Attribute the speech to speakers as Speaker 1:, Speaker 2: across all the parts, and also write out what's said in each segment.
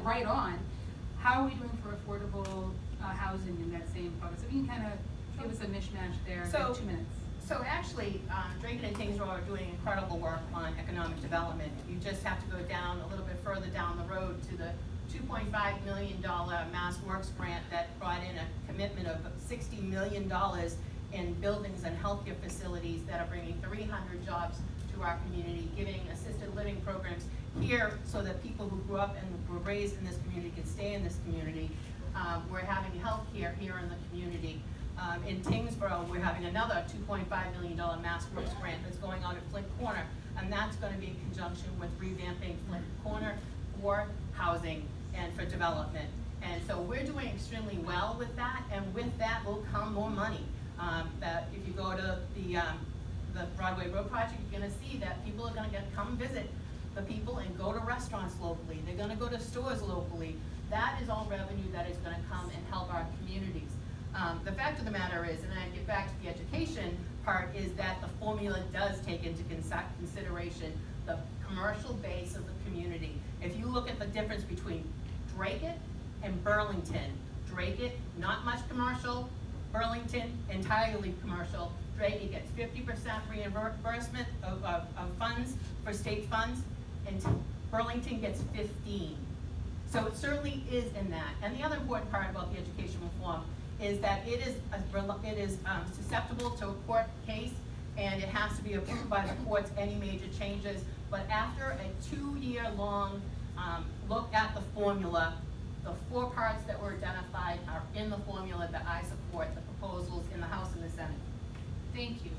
Speaker 1: right on. How are we doing for affordable housing in that same focus? If you can kind of give us a mishmash there in 2 minutes.
Speaker 2: So actually, Dracut and Kingsborough are doing incredible work on economic development. You just have to go down a little bit further down the road to the $2.5 million Mass Works grant that brought in a commitment of $60 million in buildings and healthcare facilities that are bringing 300 jobs to our community, giving assisted living programs here so that people who grew up and were raised in this community can stay in this community. We're having healthcare here in the community. In Kingsborough, we're having another $2.5 million Mass Works grant that's going on at Flint Corner, and that's going to be in conjunction with revamping Flint Corner for housing and for development. And so we're doing extremely well with that, and with that will come more money. That if you go to the Broadway Road project, you're going to see that people are going to come visit the people and go to restaurants locally. They're going to go to stores locally. That is all revenue that is going to come and help our communities. The fact of the matter is, and I get back to the education part, is that the formula does take into consideration the commercial base of the community. If you look at the difference between Dracut and Burlington, Dracut, not much commercial, Burlington, entirely commercial. Dracut gets 50% reimbursement of funds for state funds, and Burlington gets 15%. So it certainly is in that. And the other important part about the education reform is that it is susceptible to a court case, and it has to be approved by the courts, any major changes. But after a 2-year-long look at the formula, the 4 parts that were identified are in the formula that I support, the proposals in the House and the Senate.
Speaker 1: Thank you.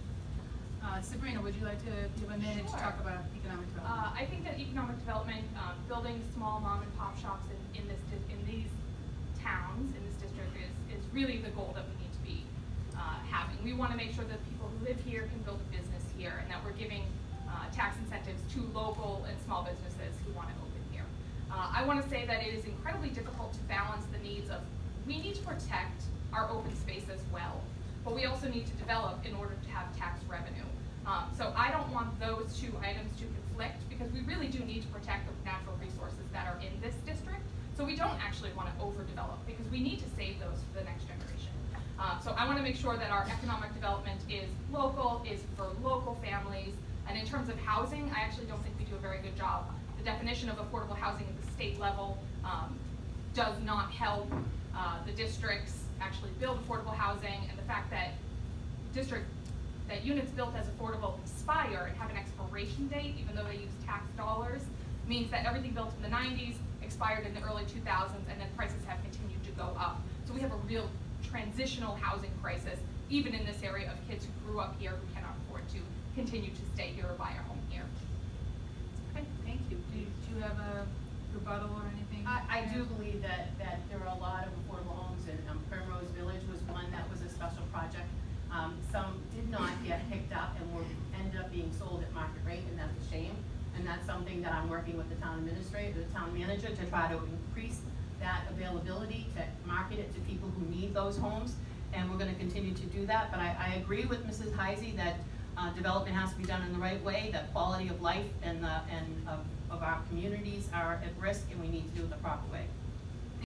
Speaker 1: Sabrina, would you like to give a minute to talk about economic development?
Speaker 3: I think that economic development, building small mom and pop shops in these towns, in this district, is really the goal that we need to be having. We want to make sure that people who live here can build a business here, and that we're giving tax incentives to local and small businesses who want to open here. I want to say that it is incredibly difficult to balance the needs of, we need to protect our open space as well, but we also need to develop in order to have tax revenue. So I don't want those 2 items to conflict, because we really do need to protect the natural resources that are in this district. So we don't actually want to overdevelop, because we need to save those for the next generation. So I want to make sure that our economic development is local, is for local families. And in terms of housing, I actually don't think we do a very good job. The definition of affordable housing at the state level does not help the districts actually build affordable housing, and the fact that units built as affordable expire and have an expiration date, even though they use tax dollars, means that everything built in the 90s expired in the early 2000s, and then prices have continued to go up. So we have a real transitional housing crisis, even in this area, of kids who grew up here who cannot afford to continue to stay here or buy a home here.
Speaker 1: Okay, thank you. Do you have a rebuttal or anything?
Speaker 2: I do believe that there are a lot of affordable homes, and Primrose Village was one that was a special project. Some did not get picked up and ended up being sold at market rate, and that's a shame. And that's something that I'm working with the town administrator, the town manager, to try to increase that availability, to market it to people who need those homes. And we're going to continue to do that. But I agree with Mrs. Heisey that development has to be done in the right way, that quality of life and of our communities are at risk, and we need to do it the proper way.